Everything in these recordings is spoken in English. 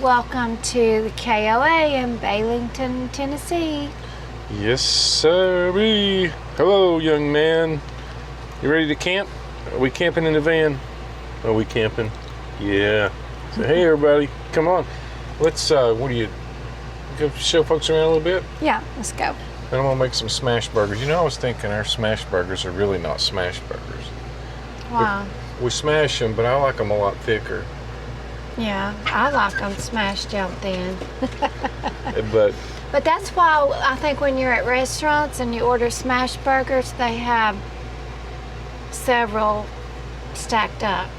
welcome to the KOA in Baileyton, Tennessee. Yes, sirree. Hello, young man. You ready to camp? Are we camping in the van? Are we camping? Yeah. So, hey, everybody, come on. Let's, what do you, go show folks around a little bit? Yeah, let's go. Then I'm gonna make some smash burgers. You know, I was thinking our smash burgers are really not smash burgers. Wow. We smash them, but I like them a lot thicker. Yeah, I like them smashed down thin. But that's why I think when you're at restaurants and you order smash burgers, they have several stacked up,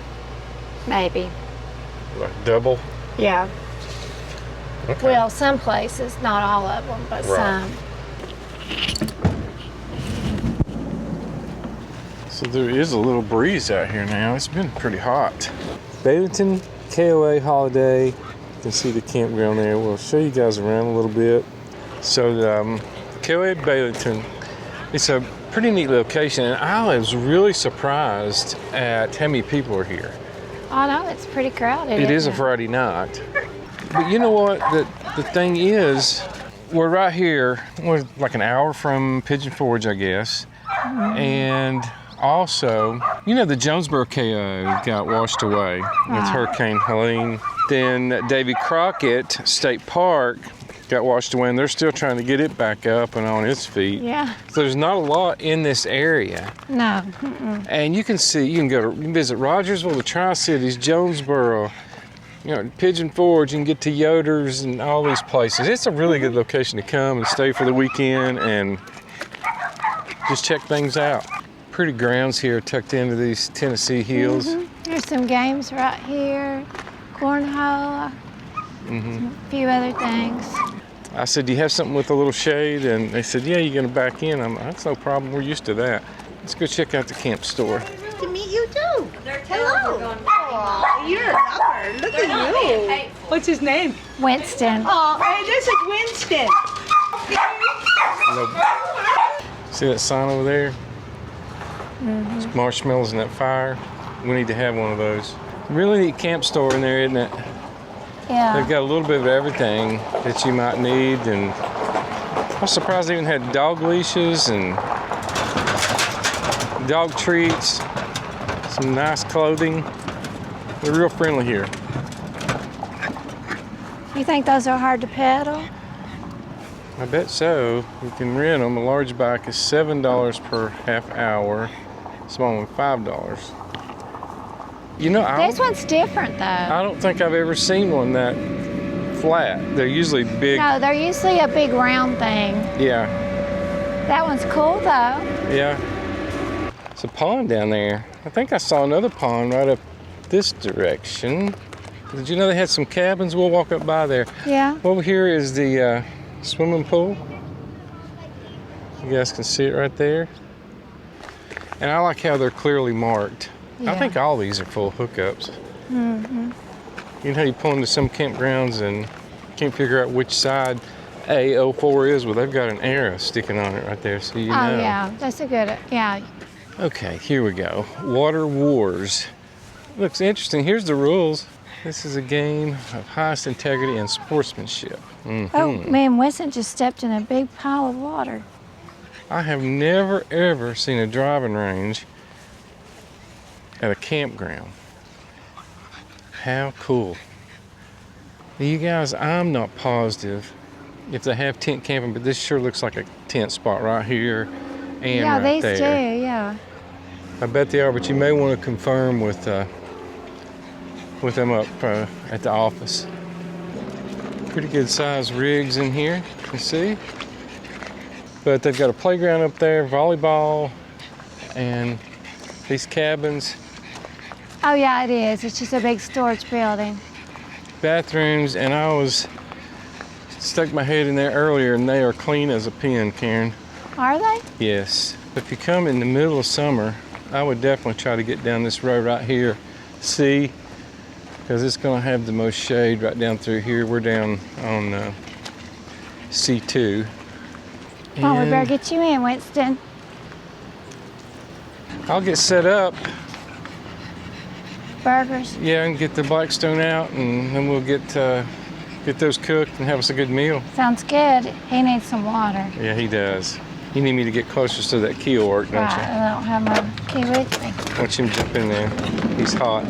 maybe. like double? Yeah. Okay. Well, some places, not all of them, but Right. some. So there is a little breeze out here now. It's been pretty hot. Baileyton KOA holiday. You can see the campground there. We'll show you guys around a little bit. So KOA Baileyton, it's a pretty neat location, and I was really surprised at how many people are here. Oh no, it's pretty crowded. It is a isn't Friday night. But you know what? The thing is, we're right here. We're like an hour from Pigeon Forge, I guess. And also, you know, the Jonesboro KO got washed away with Hurricane Helene. Then Davy Crockett State Park got washed away, and they're still trying to get it back up and on its feet. Yeah. So there's not a lot in this area. No. And you can see, you can visit Rogersville, the Tri-Cities, Jonesboro, you know, Pigeon Forge, you can get to Yoder's and all these places. It's a really good location to come and stay for the weekend and just check things out. Pretty grounds here tucked into these Tennessee hills. There's some games right here, cornhole, a few other things. I said, do you have something with a little shade? And they said, yeah, you're gonna back in. I'm like, that's no problem, we're used to that. Let's go check out the camp store. To meet you too. Hello. Aw, you're a lover. Look at you. What's his name? Winston. Oh, hey, this is Winston. See that sign over there? It's marshmallows in that fire. We need to have one of those. Really neat camp store in there, isn't it? Yeah. They've got a little bit of everything that you might need, and I'm surprised they even had dog leashes and dog treats, some nice clothing. They're real friendly here. You think those are hard to pedal? I bet so. You can rent them. A large bike is $7 per half hour. Small one $5. You know, This one's different though. I don't think I've ever seen one that flat. They're usually big. No, they're usually a big round thing. Yeah, That one's cool though. yeah. It's a pond down there. I think I saw another pond right up this direction. Did you know they had some cabins? We'll walk up by there. Yeah. Over here is the swimming pool. You guys can see it right there. And I like how they're clearly marked. I Yeah. think all these are full hookups. You know how you pull into some campgrounds and can't figure out which side A04 is? Well, they've got an arrow sticking on it right there, so you know. Oh yeah, that's a good, yeah. Okay, here we go. Water Wars. Looks interesting. Here's the rules. This is a game of highest integrity and sportsmanship. Oh man, Winston just stepped in a big pile of water. I have never ever seen a driving range at a campground. How cool. You guys, I'm not positive if they have tent camping, but this sure looks like a tent spot right here and Yeah, right these there. do, yeah. I bet they are, but you may want to confirm with them up at the office. Pretty good sized rigs in here, you can see. But they've got a playground up there, volleyball, and these cabins, Oh yeah, it is. It's just a big storage building. bathrooms, and I was stuck my head in there earlier, and they are clean as a pin, Karen. Are they? Yes. If you come in the middle of summer, I would definitely try to get down this road right here, C, because it's going to have the most shade right down through here. We're down on C2. Well, we And better get you in, Winston. I'll get set up. Burgers. Yeah, and get the Blackstone out, and then we'll get get those cooked and have us a good meal. Sounds good. He needs some water. Yeah, he does. You need me to get closer so that key will work, don't Right, you? I don't have my key with me. Watch him jump in there. He's hot.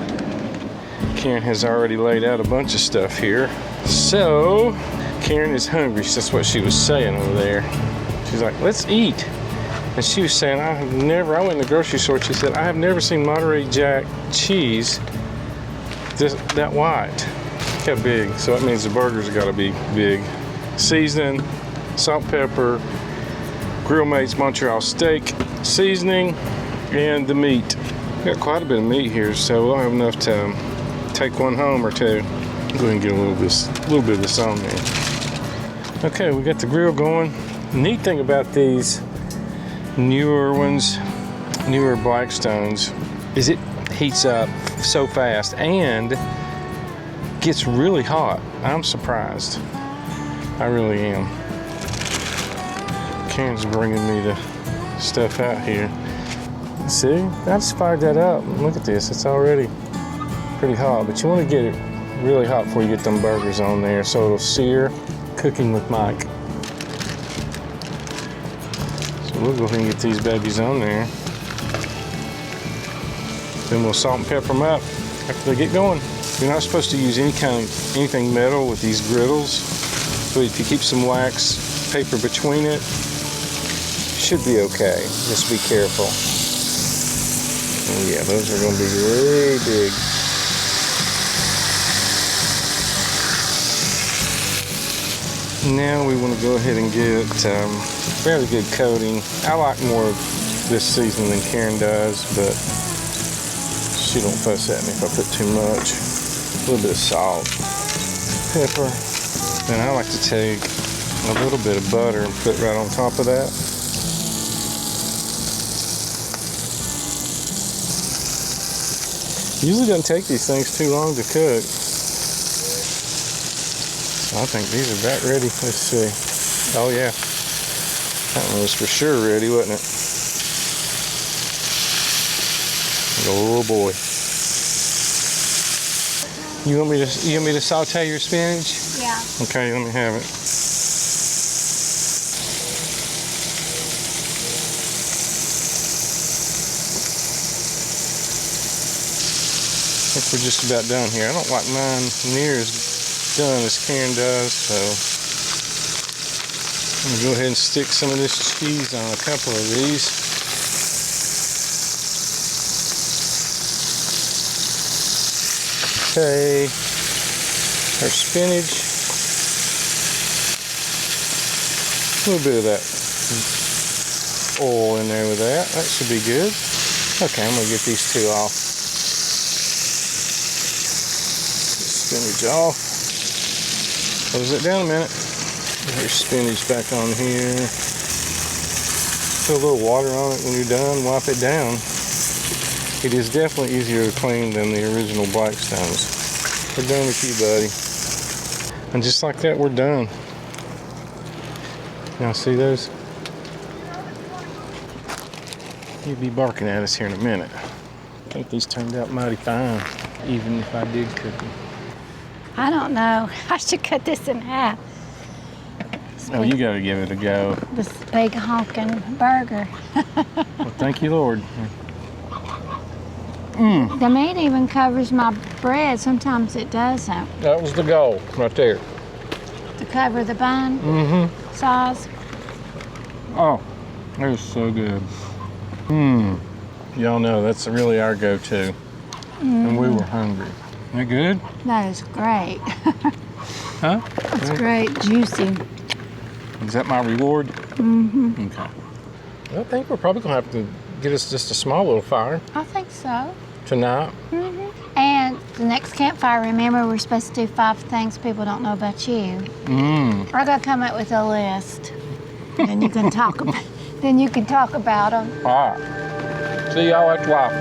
Karen has already laid out a bunch of stuff here. So, Karen is hungry. That's what she was saying over there. She's like, let's eat. And she was saying, I went in the grocery store, she said, I have never seen Monterey Jack cheese that white. Look how big. So that means the burgers have got to be big. Seasoning, salt, pepper, Grill Mates Montreal steak, seasoning, and the meat. Got quite a bit of meat here, so we'll have enough to take one home or two. Go ahead and get a little bit of this on there. Okay, we got the grill going. The neat thing about these newer Blackstones, is it heats up so fast and gets really hot. I'm surprised. I really am. Karen's bringing me the stuff out here. See, I just fired that up. Look at this, it's already pretty hot, but you want to get it really hot before you get them burgers on there so it'll sear. Cooking with Mike. So we'll go ahead and get these babies on there. Then we'll salt and pepper them up after they get going. You're not supposed to use anything metal with these griddles, but if you keep some wax paper between it, should be okay. Just be careful. Oh yeah, those are going to be really big. Now we want to go ahead and get fairly good coating. I like more of this seasoning than Karen does, but she don't fuss at me if I put too much. A little bit of salt, pepper. Then I like to take a little bit of butter and put right on top of that. Usually doesn't take these things too long to cook. I think these are about ready. Let's see. Oh yeah. That one was for sure ready, wasn't it? Oh boy. You want me to saute your spinach? Yeah. Okay, let me have it. I think we're just about done here. I don't like mine near as done as Karen does, so I'm gonna go ahead and stick some of this cheese on a couple of these. Okay, our spinach, a little bit of that oil in there with that. That should be good. Okay, I'm gonna get these two off. Spinach off. Close it down a minute. There's spinach back on here. Put a little water on it when you're done. Wipe it down. It is definitely easier to clean than the original Blackstones. We're done with you, buddy. And just like that, we're done. Now see those? He'll be barking at us here in a minute. I think these turned out mighty fine, even if I did cook them. I don't know. I should cut this in half. Oh, you gotta give it a go. This big honking burger. Well, thank you, Lord. The meat even covers my bread. Sometimes it doesn't. That was the goal, right there. To cover the bun size. Oh, that is so good. Y'all know that's really our go-to. And we were hungry. Isn't that good? That is great. Huh? It's great, juicy. Is that my reward? Okay. Well, I think we're probably gonna have to get us just a small little fire I think so. tonight. And the next campfire, remember, we're supposed to do 5 things people don't know about you. We're gonna come up with a list. Then you can talk about. Then you can talk about them. All right. See y'all at 12.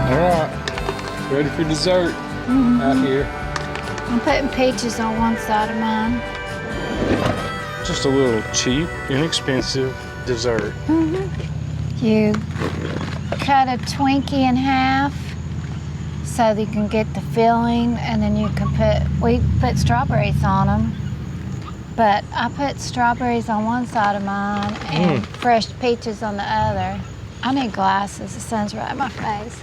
All right, ready for dessert out here. I'm putting peaches on one side of mine. Just a little cheap, inexpensive dessert. You cut a Twinkie in half so that you can get the filling, and then you can we put strawberries on them. But I put strawberries on one side of mine and fresh peaches on the other. I need glasses, the sun's right in my face.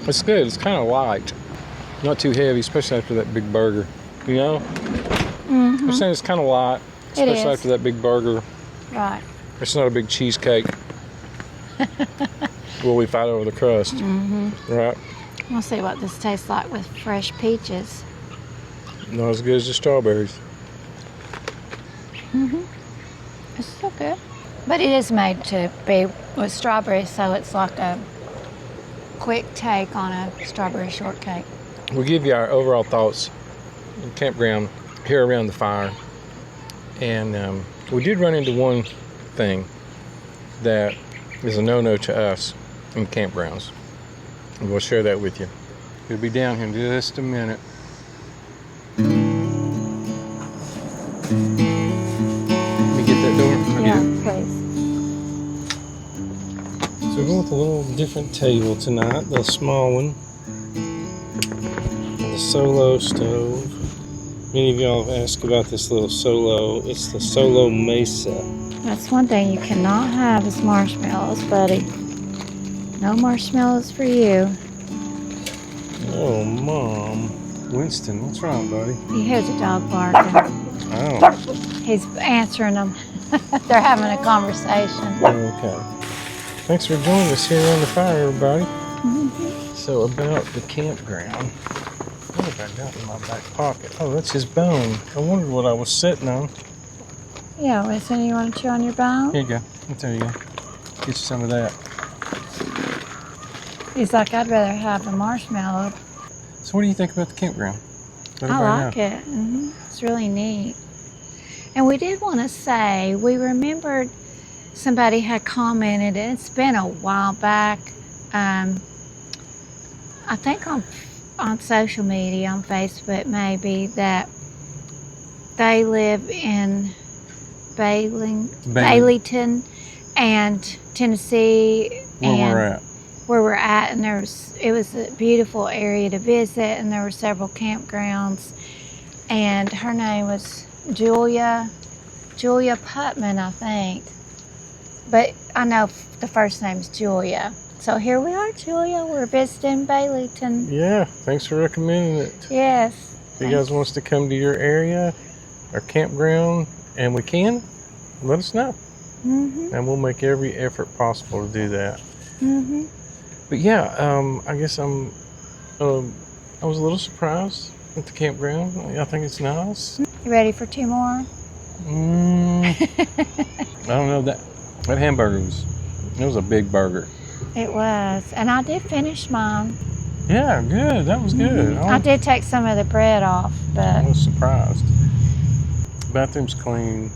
It's good, it's kind of light. Not too heavy, especially after that big burger, you know? I'm saying it's kind of light, especially after that big burger. Right. It's not a big cheesecake. Will we fight over the crust? Right? We'll see what this tastes like with fresh peaches. Not as good as the strawberries. It's still good. But it is made to be with strawberries, so it's like a quick take on a strawberry shortcake. We'll give you our overall thoughts on the campground here around the fire. And we did run into one thing that is a no-no to us in campgrounds. And we'll share that with you. We'll be down here in just a minute. Let me get that door. Please. So we're going with a little different table tonight, the small one. And the Solo stove. Many of y'all have asked about this little Solo. It's the Solo Mesa. That's one thing you cannot have is marshmallows, buddy. No marshmallows for you. Oh, Mom. Winston, what's wrong, buddy? You hear the dog barking. Oh. He's answering them. They're having a conversation. Okay. Thanks for joining us here on the fire, everybody. So about the campground. What have I got in my back pocket? Oh, that's his bone. I wondered what I was sitting on. Yeah, Winston, you want to chew on your bone? Here you go. There you go. Get you some of that. He's like, I'd rather have a marshmallow. So what do you think about the campground? Let I everybody like know. it. It's really neat. And we did want to say, we remembered somebody had commented, and it's been a while back, I think on social media, on Facebook maybe, that they live in Baileyton and Tennessee. Where we're at, and it was a beautiful area to visit, and there were several campgrounds, and her name was Julia Putman, I think, but I know the first name's Julia. So here we are, Julia. We're visiting Baileyton. Yeah, thanks for recommending it. Yes. If you guys want us to come to your area or campground, and we can, let us know. And we'll make every effort possible to do that. But yeah, I guess I was a little surprised at the campground. I think it's nice. You ready for two more? I don't know, that hamburger was a big burger. It was, and I did finish mine. Yeah, good. That was good. I did take some of the bread off, but I was surprised. The bathroom's clean.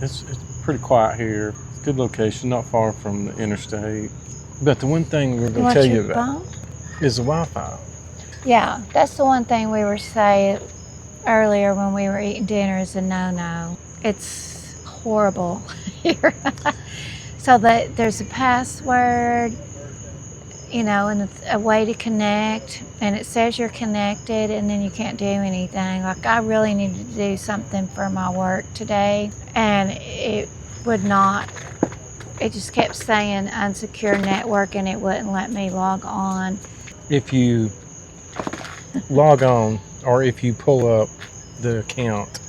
It's pretty quiet here. Good location, not far from the interstate. But the one thing we're going to tell you about is the Wi-Fi. Yeah, that's the one thing we were saying earlier when we were eating dinner is a no-no. It's horrible here. So that there's a password, and it's a way to connect, and it says you're connected, and then you can't do anything. Like, I really needed to do something for my work today, and it would not. It just kept saying unsecure network, and it wouldn't let me log on. If you log on, or if you pull up the account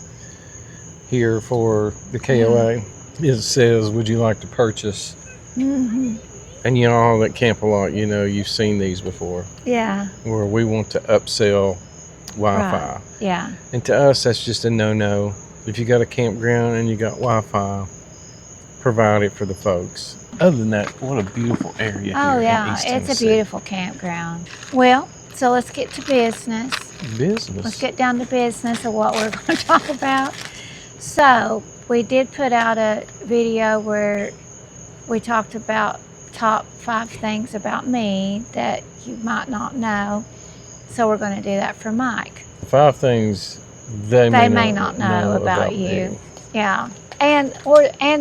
here for the KOA, it says, would you like to purchase? And all that camp a lot, you've seen these before. Yeah. Where we want to upsell Wi-Fi. Right. Yeah. And to us, that's just a no-no. If you got a campground and you got Wi-Fi, provide it for the folks. Other than that, what a beautiful area here in East it's Tennessee. a beautiful campground. Well, so let's get to business. Let's get down to business of what we're going to talk about. So we did put out a video where we talked about top 5 things about me that you might not know. So we're going to do that for Mike. 5 things they may not know about you. me. Yeah. And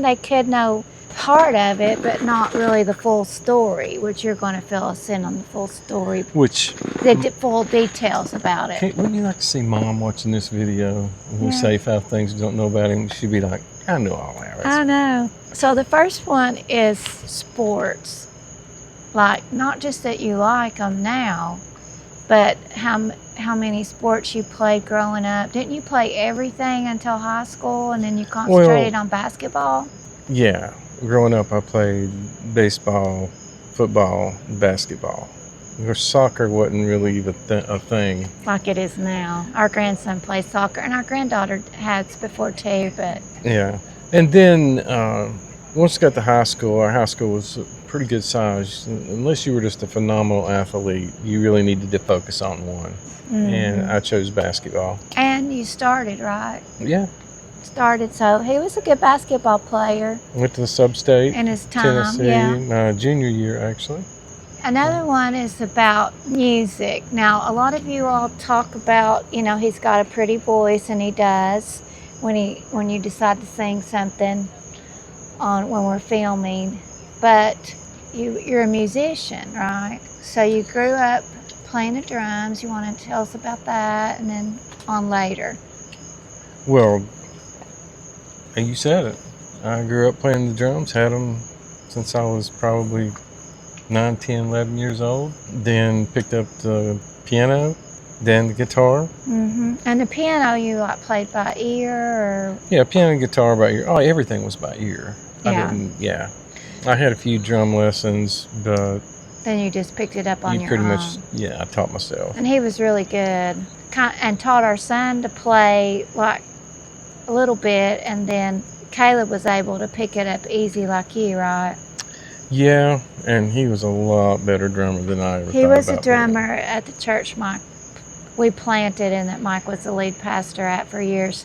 they could know part of it, but not really the full story, which you're going to fill us in on the full story, Which, the full details about it. wouldn't you like to see Mom watching this video? And we Yeah. say 5 things you don't know about him. She'd be like, I know all that. I know. So the first one is sports. Like, not just that you like them now, but how many sports you played growing up. Didn't you play everything until high school and then you concentrated on basketball? Yeah. Growing up, I played baseball, football, basketball. Of course, soccer wasn't really a thing. Like it is now. Our grandson plays soccer, and our granddaughter has before too, but Yeah. And then once we got to high school, our high school was pretty good size. Unless you were just a phenomenal athlete, you really needed to focus on one. And I chose basketball. and you started, right? Yeah. So he was a good basketball player Went to the sub-state, in his time. Tennessee, Yeah. my junior year, actually. Another one is about music. Now, a lot of you all talk about, he's got a pretty voice, and he does when you decide to sing something when we're filming. But you're a musician, right? So you grew up playing the drums. You want to tell us about that, and then on later. Well, you said it. I grew up playing the drums, had them since I was probably 9, 10, 11 years old. Then picked up the piano, then the guitar. And the piano, you played by ear, or Yeah, piano and guitar by ear. Oh, everything was by ear. Yeah. I had a few drum lessons, but then you just picked it up on you your pretty own. much, I taught myself. And he was really good, and taught our son to play like a little bit, and then Caleb was able to pick it up easy like you, right? Yeah, and he was a lot better drummer than I ever He thought was a about drummer at the church we planted and that Mike was the lead pastor at for years.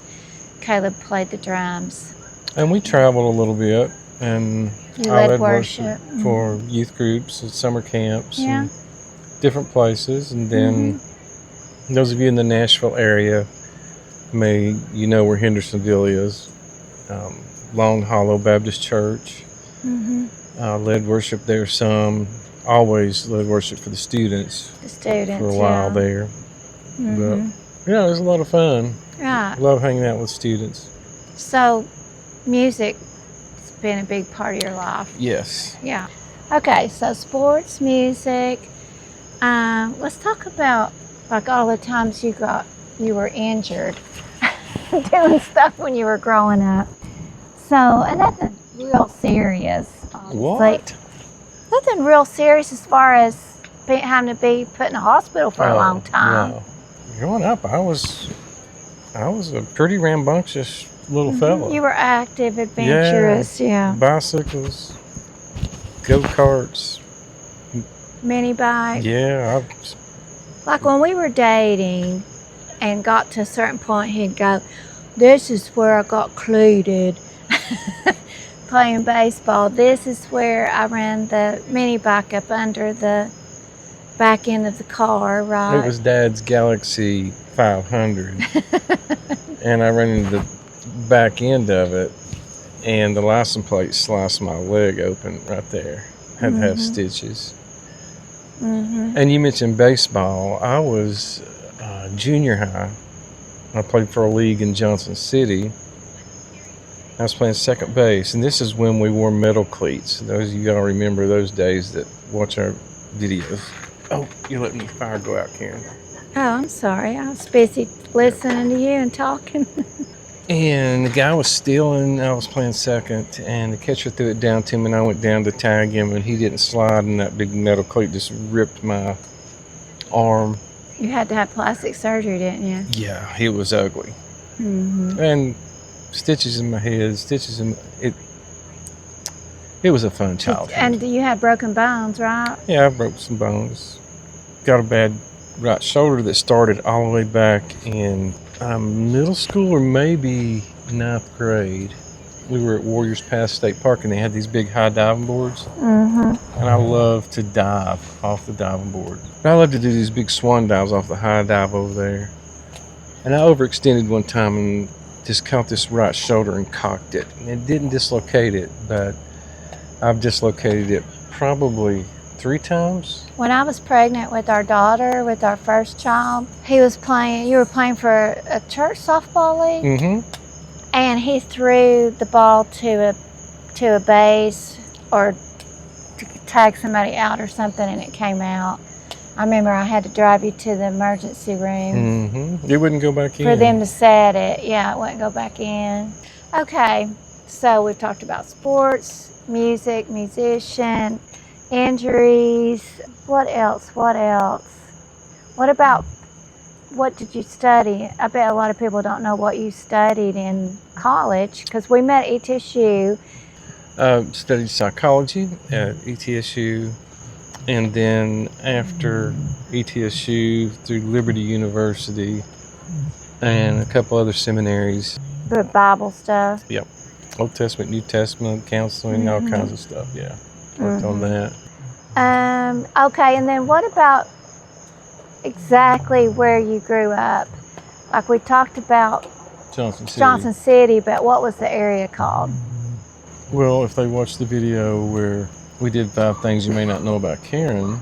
Caleb played the drums. being. And we traveled a little bit, and You I led led worship. for youth groups at summer camps Yeah. and different places. And then those of you in the Nashville area you know where Hendersonville is. Long Hollow Baptist Church. Led worship there some. Always led worship for the students The students, for a while there. But it was a lot of fun. Right. Love hanging out with students. So, music's been a big part of your life. Yes. Yeah. Okay, so sports, music. Let's talk about all the times you were injured doing stuff when you were growing up. So, and nothing real serious. Honestly. What? Nothing real serious as far as having to be put in a hospital for a long time. No. Growing up, I was a pretty rambunctious little fella. You were active, adventurous, yeah. Bicycles, go-karts. Mini bike. Yeah, Like when we were dating and got to a certain point, he'd go, "This is where I got cleated." Playing baseball. This is where I ran the mini bike up under the back end of the car, right? it was Dad's Galaxy 500, and I ran into the back end of it, and the license plate sliced my leg open right there. Had to have stitches. And you mentioned baseball. I was junior high. I played for a league in Johnson City. I was playing second base, and this is when we wore metal cleats. Those of you all remember those days that watch our videos. Oh, you're letting the fire go out, Karen. Oh, I'm sorry. I was busy listening to you and talking. And the guy was stealing. I was playing second, and the catcher threw it down to him, and I went down to tag him, and he didn't slide, and that big metal cleat just ripped my arm. You had to have plastic surgery, didn't you? Yeah, it was ugly. And stitches in my head, it was a fun childhood. And you had broken bones, right? Yeah, I broke some bones. Got a bad right shoulder that started all the way back in middle school or maybe 9th grade. We were at Warriors Pass State Park, and they had these big high diving boards. And I love to dive off the diving board. I love to do these big swan dives off the high dive over there. And I overextended one time and just caught this right shoulder and cocked it. And it didn't dislocate it, but I've dislocated it probably 3 times. When I was pregnant with our daughter, with our first child, you were playing for a church softball league, Mm-hmm. and he threw the ball to a base or to tag somebody out or something, and it came out. I remember I had to drive you to the emergency room Mm-hmm. It wouldn't go back in. for them to set it. Yeah, it wouldn't go back in. Okay, so we've talked about sports, music, musician, injuries. What else? What about, what did you study? I bet a lot of people don't know what you studied in college, because we met at ETSU. Studied psychology at ETSU, and then after ETSU through Liberty University and a couple other seminaries. The Bible stuff. Yep. Old Testament, New Testament, counseling, all kinds of stuff. Yeah. Worked on that. Okay, and then what about exactly where you grew up? Like we talked about Johnson City. But what was the area called? Well, if they watched the video where we did 5 things you may not know about Karen,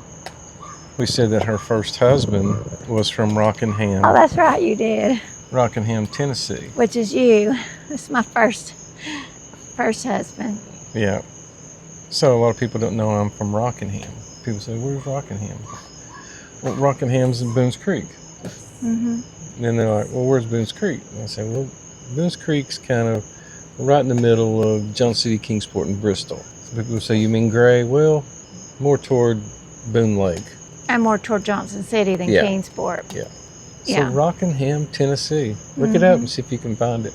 we said that her first husband was from Rockingham. Oh, that's right, you did. Rockingham, Tennessee. Which is you. That's my first husband. Yeah. So a lot of people don't know I'm from Rockingham. People say, where's Rockingham? Well, Rockingham's in Boones Creek. Mm-hmm. And then they're like, well, where's Boones Creek? And I say, well, Boones Creek's kind of right in the middle of Johnson City, Kingsport, and Bristol. So people say, you mean Gray? Well, more toward Boone Lake. And more toward Johnson City than Kingsport. Yeah. Yeah. So Rockingham, Tennessee. Look it up and see if you can find it.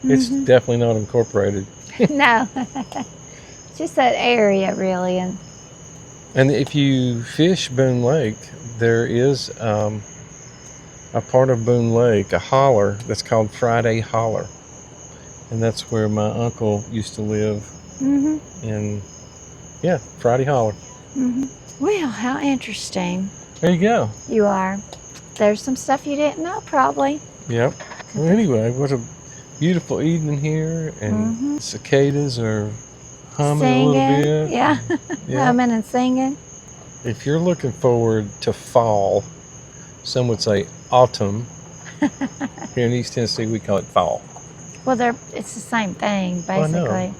It's definitely not incorporated. No. Just that area, really. And if you fish Boone Lake, there is a part of Boone Lake, a holler, that's called Friday Holler. And that's where my uncle used to live. And yeah, Friday Holler. Well, how interesting. There you go. You are. There's some stuff you didn't know, probably. Yep. Well, anyway, what a beautiful evening here, and cicadas are humming a little bit. Yeah. Humming and singing. If you're looking forward to fall, some would say autumn. Here in East Tennessee, we call it fall. Well, it's the same thing, I know. basically.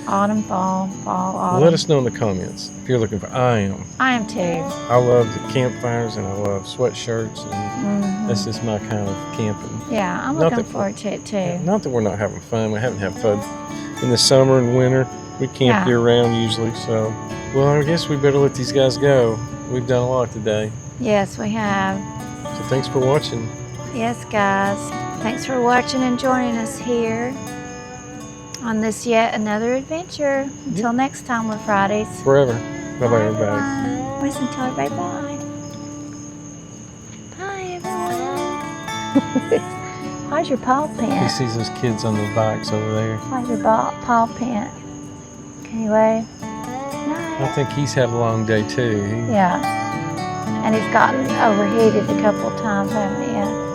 Autumn, fall, autumn. Let us know in the comments if you're looking for. I am. I am too. I love the campfires, and I love sweatshirts, and that's just my kind of camping. Yeah, I'm looking forward to it too. Not that we're not having fun. We haven't had fun in the summer and winter. We camp year round usually. So, well, I guess we better let these guys go. We've done a lot today. Yes, we have. So thanks for watching. Yes, guys. Thanks for watching and joining us here on this yet another adventure. Until next time with Fridays. Forever. Bye-bye, everybody. Listen to everybody. Bye. Bye, everyone. Why's your paw He print? sees those kids on the bikes over there. Why's your paw print? Can you wave? I think he's had a long day too. Yeah. And he's gotten overheated a couple of times, haven't he? Yeah.